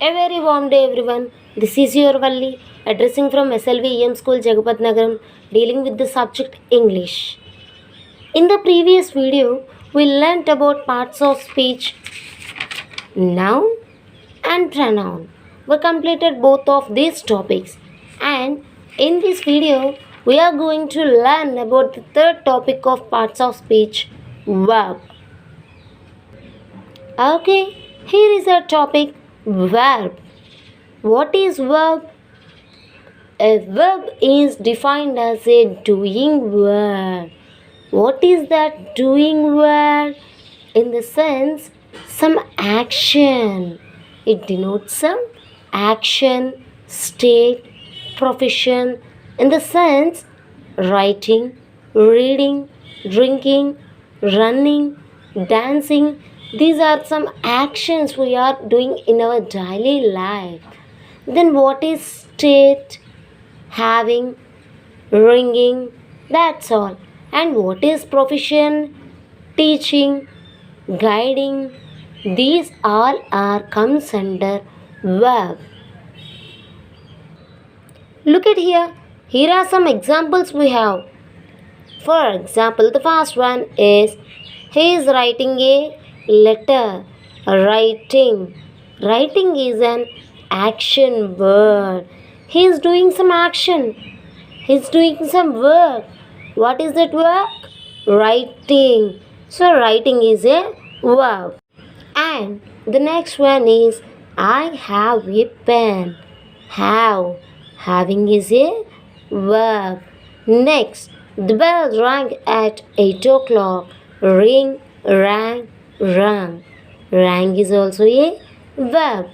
A very warm day everyone. This is your Valli addressing from SLV School Jagapat Nagaram dealing with the subject English. In the previous video we learnt about parts of speech, noun and pronoun. We completed both of these topics and in this video we are going to learn about the third topic of parts of speech, verb. Okay, here is our topic, verb. What is verb? A verb is defined as a doing word. What is that doing word? In the sense, some action. It denotes some action, state, profession. In the sense, writing, reading, drinking, running, dancing. These are some actions we are doing in our daily life. Then what is state? Having, ringing, that's all. And what is profession? Teaching, guiding. These all are comes under verb. Look at here. Here are some examples we have. For example, the first one is he is writing a letter. Writing. Writing is an action word. He is doing some action. He is doing some work. What is that work? Writing. So writing is a verb. And the next one is I have a pen. Have. Having is a verb. Next, the bell rang at 8 o'clock. Ring, rang, rang. Rang is also a verb.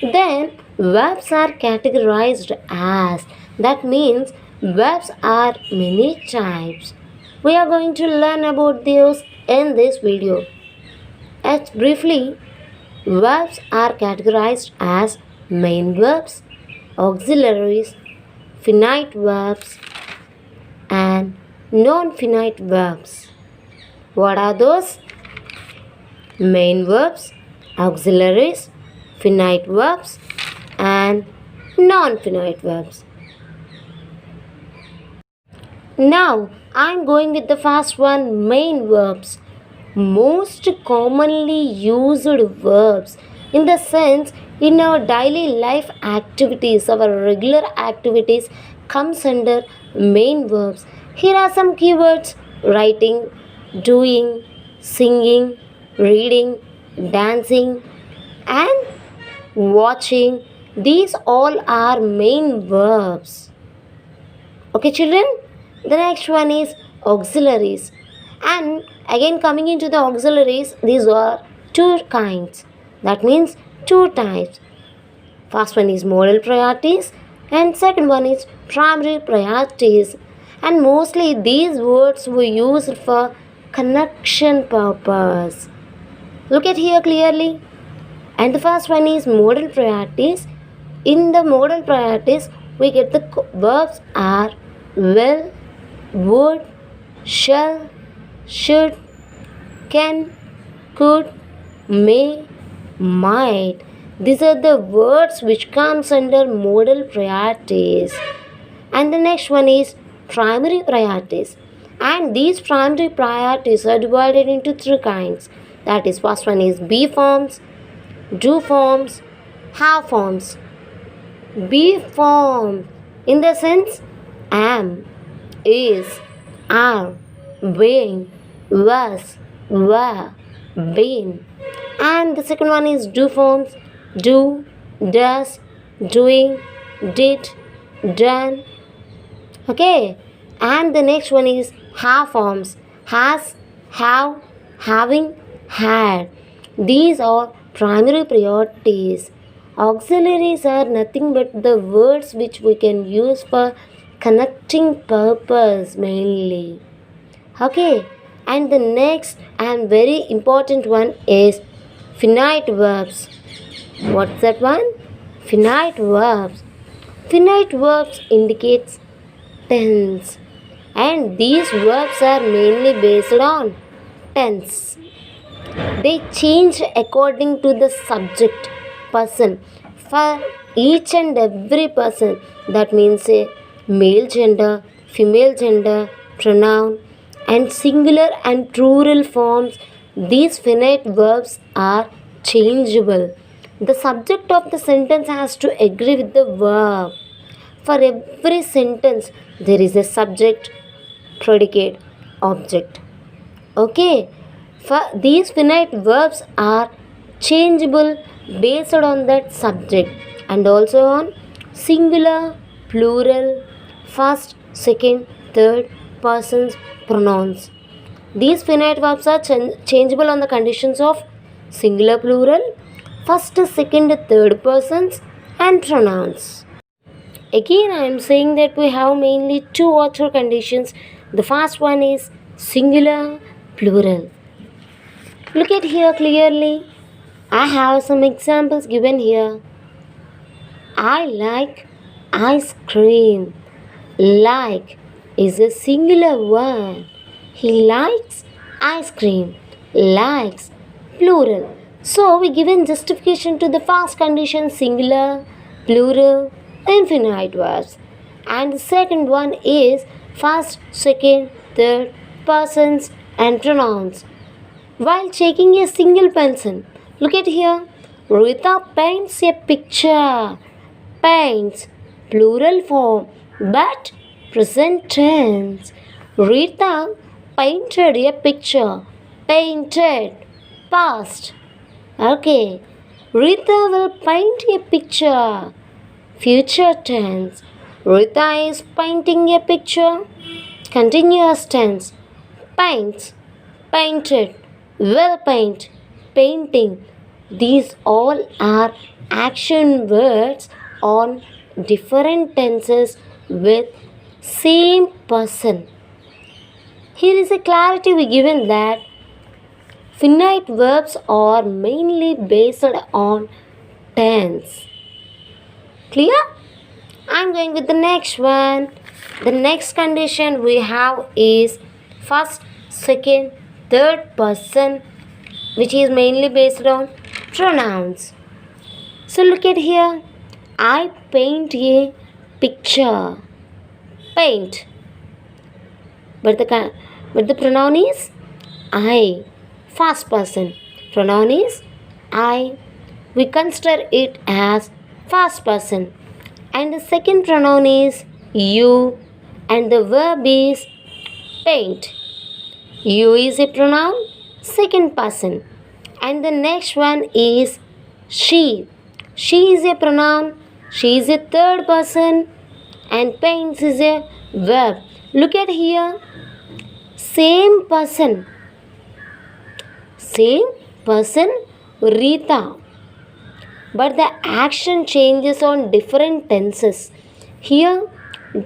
Then verbs are categorized as. That means verbs are many types. We are going to learn about those in this video. As briefly, verbs are categorized as main verbs, auxiliaries, finite verbs and non-finite verbs. What are those? Main verbs, auxiliaries, finite verbs and non-finite verbs. Now I am going with the first one, main verbs. Most commonly used verbs in the sense in our daily life activities, our regular activities comes under main verbs. Here are some keywords: writing, doing, singing, reading, dancing and watching. These all are main verbs. Okay children, the next one is auxiliaries. And again coming into the auxiliaries, these are two kinds. That means two types. First one is modal priorities and second one is primary priorities. And mostly these words were used for connection purpose. Look at here clearly. And the first one is modal priorities. In the modal priorities, we get the verbs are will, would, shall, should, can, could, may, might. These are the words which comes under modal priorities. And the next one is primary priorities. And these primary priorities are divided into three kinds. That is, first one is be forms, do forms, have forms. Be form in the sense am, is, are, being, was, were, been. And the second one is do forms, do, does, doing, did, done. Okay. And the next one is have forms, has, have, having, had. These are primary priorities. Auxiliaries are nothing but the words which we can use for connecting purpose mainly. Okay. And the next and very important one is finite verbs. What's that one? Finite verbs. Finite verbs indicates tense. And these verbs are mainly based on tense. They change according to the subject, person. for each and every person. That means a male gender, female gender, pronoun, and singular and plural forms. These finite verbs are changeable. The subject of the sentence has to agree with the verb. For every sentence, there is a subject, predicate, object. Okay, for these finite verbs are changeable based on that subject and also on singular, plural, first, second, third persons pronouns. These finite verbs are changeable on the conditions of singular, plural, first, second, third persons and pronouns. Again, I am saying that we have mainly two author conditions. The first one is singular, plural. Look at here clearly. I have some examples given here. I like ice cream. Like is a singular word. He likes ice cream. Likes, plural. So we given justification to the first condition, singular, plural, infinite verbs. And the second one is first, second, third persons and pronouns. While checking a single pencil, look at here. Rita paints a picture. Paints, plural form, but present tense. Rita painted a picture. Painted, past. Okay. Rita will paint a picture. Future tense. Rita is painting a picture. Continuous tense. Paints, painted, will paint, painting. These all are action words on different tenses with same person. Here is a clarity we given that finite verbs are mainly based on tense. Clear? I am going with the next one. The next condition we have is first, second, third person, which is mainly based on pronouns. So look at here. I paint a picture. Paint. But the pronoun is I. First person. Pronoun is I. We consider it as first person. And the second pronoun is you. And the verb is paint. You is a pronoun, second person. And the next one is she. She is a pronoun. She is a third person. And paints is a verb. Look at here. Same person. Same person, Rita. But the action changes on different tenses. Here,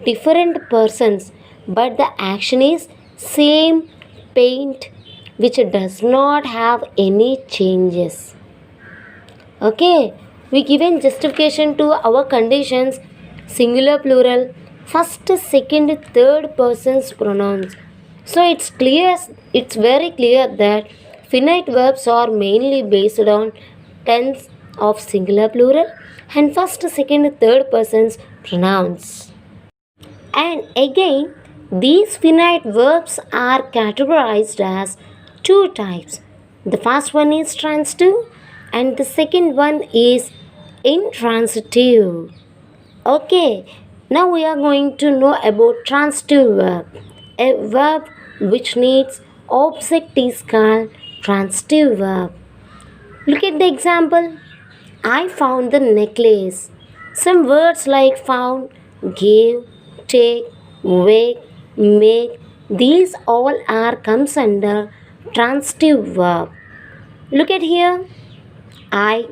different persons. But the action is same, paint, which does not have any changes. Okay, we given justification to our conditions, singular, plural, first, second, third persons pronouns. So it's very clear that finite verbs are mainly based on tense of singular, plural and first, second, third persons pronouns. And again, these finite verbs are categorized as two types. The first one is transitive and the second one is intransitive. Okay, now we are going to know about transitive verb. A verb which needs object is called transitive verb. Look at the example. I found the necklace. Some words like found, gave, take, wake, make, these all are comes under transitive verb. Look at here. I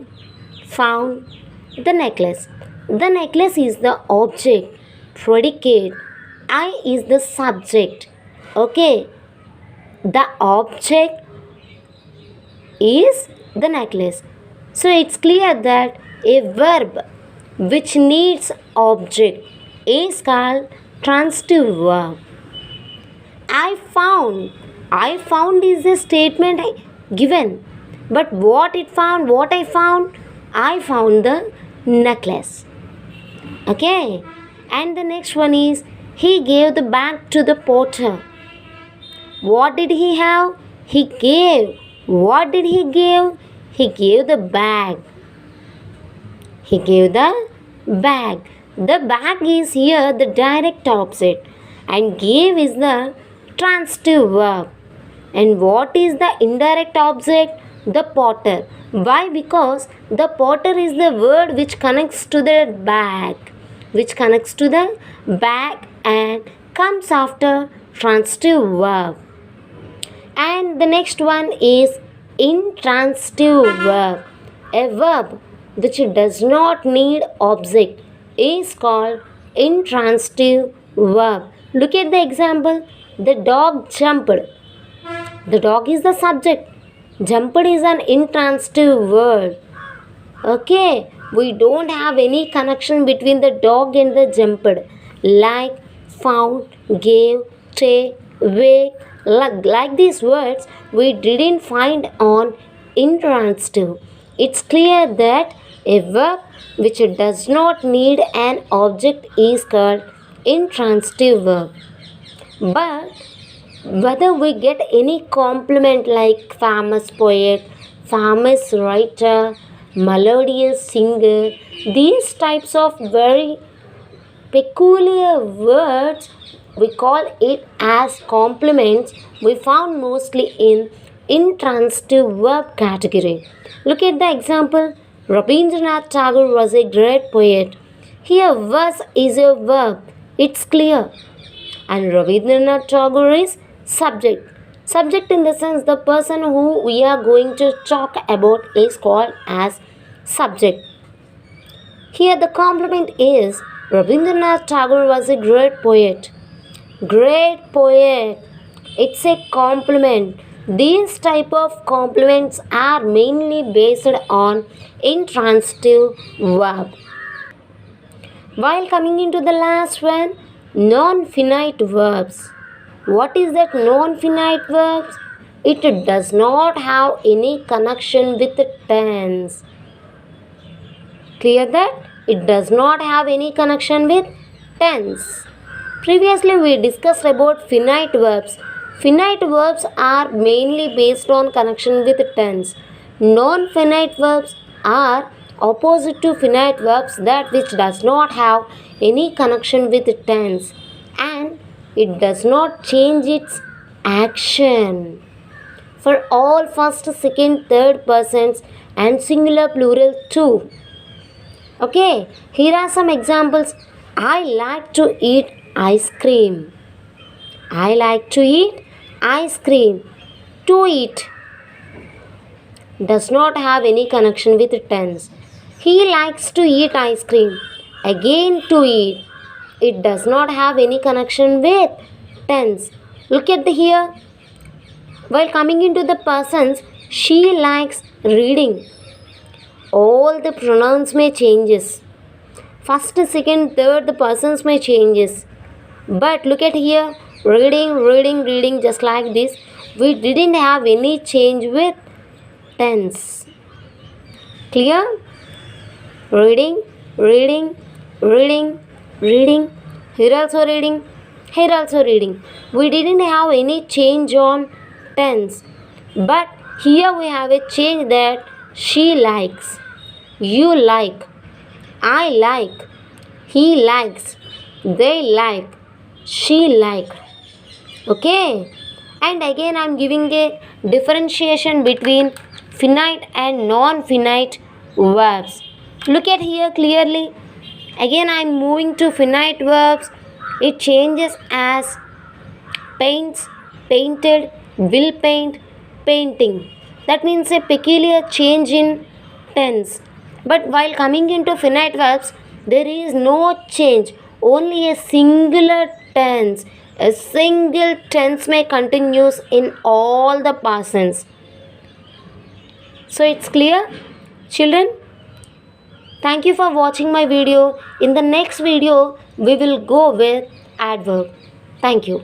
found the necklace. The necklace is the object, predicate. I is the subject. Okay. The object is the necklace. So it's clear that a verb which needs object is called transitive verb. I found is a statement given. But what I found the necklace. Okay, and the next one is he gave the bag to the porter. What did he have? He gave. What did he give? He gave the bag. He gave the bag. The bag is here the direct opposite, and gave is the transitive verb. And what is the indirect object? The potter. Why? Because the potter is the word which connects to the bag. Which connects to the bag and comes after transitive verb. And the next one is intransitive verb. A verb which does not need object is called intransitive verb. Look at the example. The dog jumped. The dog is the subject. Jumped is an intransitive word. Okay, we don't have any connection between the dog and the jumped. Like, found, gave, take, wake. Like these words, we didn't find on intransitive. It's clear that a verb which does not need an object is called intransitive verb. But whether we get any compliment like famous poet, famous writer, melodious singer, these types of very peculiar words, we call it as compliments, we found mostly in intransitive verb category. Look at the example. Rabindranath Tagore was a great poet. Here was is a verb. It's clear. And Rabindranath Tagore is subject. Subject in the sense the person who we are going to talk about is called as subject. Here the complement is Rabindranath Tagore was a great poet. Great poet. It's a compliment. These type of compliments are mainly based on intransitive verb. While coming into the last one, non-finite verbs. What is that non-finite verbs? It does not have any connection with the tense. Clear that? It does not have any connection with tense. Previously we discussed about finite verbs. Finite verbs are mainly based on connection with tense. Non-finite verbs are opposite to finite verbs, that which does not have any connection with tense and it does not change its action. For all first, second, third persons and singular plural too. Okay, here are some examples. I like to eat ice cream. I like to eat ice cream. To eat does not have any connection with tense. He likes to eat ice cream. Again, to eat. It does not have any connection with tense. Look at the here. While coming into the persons, she likes reading. All the pronouns may changes. First, second, third, the persons may changes. But look at here. Reading, reading, reading, just like this. We didn't have any change with tense. Clear? Reading, reading, reading, reading. Here also reading. Here also reading. We didn't have any change on tense. But here we have a change that she likes. You like. I like. He likes. They like. She liked. Okay. And again I am giving a differentiation between finite and non-finite verbs. Look at here clearly. Again I am moving to finite verbs. It changes as paints, painted, will paint, painting. That means a peculiar change in tense. But while coming into finite verbs, there is no change. Only a singular tense. A single tense may continue in all the persons. So it's clear, children? Thank you for watching my video. In the next video, we will go with adverb. Thank you.